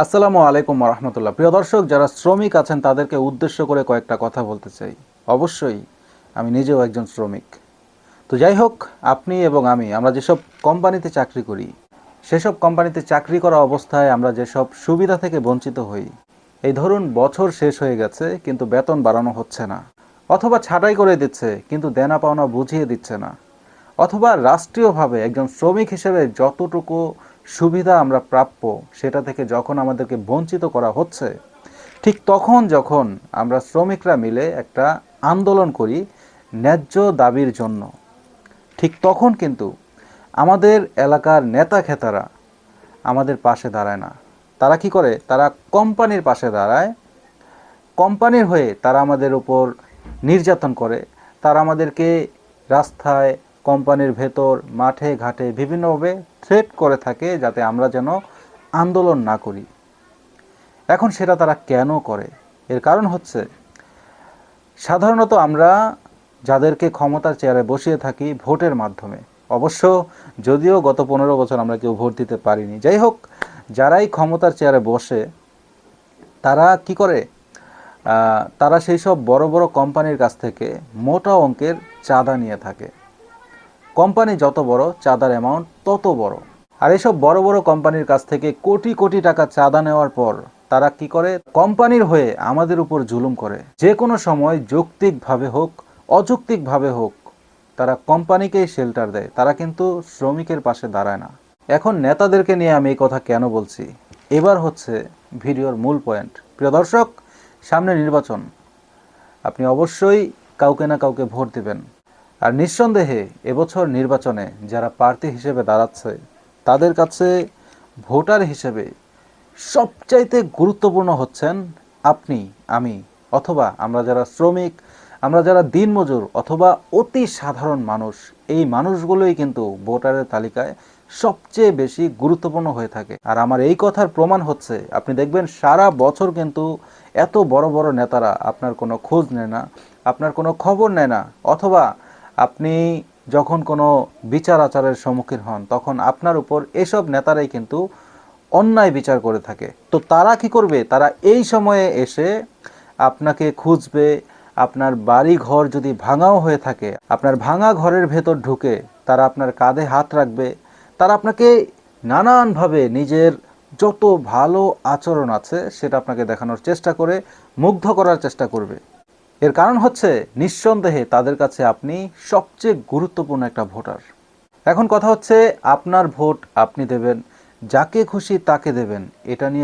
আসসালামু আলাইকুম রহমতুল্লাহ। প্রিয় দর্শক, যারা শ্রমিক আছেন তাদেরকে উদ্দেশ্য করে কয়েকটা কথা বলতে চাই। অবশ্যই আমি নিজেও একজন শ্রমিক। তো যাই হোক, আপনি এবং আমরা যেসব কোম্পানিতে চাকরি করি, সেসব কোম্পানিতে চাকরি করা অবস্থায় আমরা যেসব সুবিধা থেকে বঞ্চিত হই, এই ধরুন বছর শেষ হয়ে গেছে কিন্তু বেতন বাড়ানো হচ্ছে না, অথবা ছাঁটাই করে দিচ্ছে কিন্তু দেনা পাওনা বুঝিয়ে দিচ্ছে না, অথবা রাষ্ট্রীয়ভাবে একজন শ্রমিক হিসেবে যতটুকু সুবিধা আমরা প্রাপ্য সেটা থেকে যখন আমাদেরকে বঞ্চিত করা হচ্ছে, ঠিক তখন যখন আমরা শ্রমিকরা মিলে একটা আন্দোলন করি ন্যায্য দাবির জন্য, ঠিক তখন কিন্তু আমাদের এলাকার নেতা খেতারা আমাদের পাশে দাঁড়ায় না। তারা কি করে? তারা কোম্পানির পাশে দাঁড়ায়। কোম্পানির হয়ে তারা আমাদের উপর নির্যাতন করে। তারা আমাদেরকে রাস্তায়, কোম্পানির ভেতর, মাঠে ঘাটে বিভিন্নভাবে থ্রেট করে থাকে যাতে আমরা যেন আন্দোলন না করি। এখন সেটা তারা কেন করে? এর কারণ হচ্ছে, সাধারণত আমরা যাদেরকে ক্ষমতার চেয়ারে বসিয়ে থাকি ভোটের মাধ্যমে, অবশ্য যদিও গত 15 বছর আমরা কেউ ভোট দিতে পারিনি, যাই হোক, যারাই ক্ষমতার চেয়ারে বসে তারা কি করে? তারা সেই সব বড় বড় কোম্পানির কাছ থেকে মোটা অঙ্কের চাঁদা নিয়ে থাকে। কোম্পানি যত বড়, চাঁদার অ্যামাউন্ট তত বড়। আর এসব বড় বড় কোম্পানির কাছ থেকে কোটি কোটি টাকা চাঁদা নেওয়ার পর তারা কি করে? কোম্পানির হয়ে আমাদের উপর জুলুম করে। যে কোনো সময় যৌক্তিকভাবে হোক, অযৌক্তিকভাবে হোক, তারা কোম্পানিকেই শেল্টার দেয়। তারা কিন্তু শ্রমিকের পাশে দাঁড়ায় না। এখন নেতাদেরকে নিয়ে আমি এই কথা কেন বলছি? এবার হচ্ছে ভিডিওর মূল পয়েন্ট। প্রিয় দর্শক, সামনে নির্বাচন। আপনি অবশ্যই কাউকে না কাউকে ভোট দিবেন। আর নিঃসন্দেহে এবছর নির্বাচনে যারা প্রার্থী হিসেবে দাঁড়াচ্ছে তাদের কাছে ভোটার হিসেবে সবচাইতে গুরুত্বপূর্ণ হচ্ছেন আপনি, আমি, অথবা আমরা যারা শ্রমিক, আমরা যারা দিনমজুর, অথবা অতি সাধারণ মানুষ। এই মানুষগুলোই কিন্তু ভোটারের তালিকায় সবচেয়ে বেশি গুরুত্বপূর্ণ হয়ে থাকে। আর আমার এই কথার প্রমাণ হচ্ছে, আপনি দেখবেন সারা বছর কিন্তু এত বড় বড় নেতারা আপনার কোনো খোঁজ নেয় না, আপনার কোনো খবর নেয় না, অথবা আপনি যখন কোনো বিচার আচারের সম্মুখীন হন তখন আপনার উপর এসব নেতারাই কিন্তু অন্যায় বিচার করে থাকে। তো তারা কি করবে? তারা এই সময়ে এসে আপনাকে খুঁজবে। আপনার বাড়ি ঘর যদি ভাঙাও হয়ে থাকে, আপনার ভাঙা ঘরের ভেতর ঢুকে তারা আপনার কাঁধে হাত রাখবে। তারা আপনাকে নানানভাবে নিজের যত ভালো আচরণ আছে সেটা আপনাকে দেখানোর চেষ্টা করে, মুগ্ধ করার চেষ্টা করবে। এর কারণ হচ্ছে, নিঃসন্দেহে তাদের কাছে আপনি সবচেয়ে গুরুত্বপূর্ণ একটা ভোটার। এখন কথা হচ্ছে, আপনার ভোট আপনি দেবেন, যাকে খুশি তাকে দেবেন, এটা নিয়ে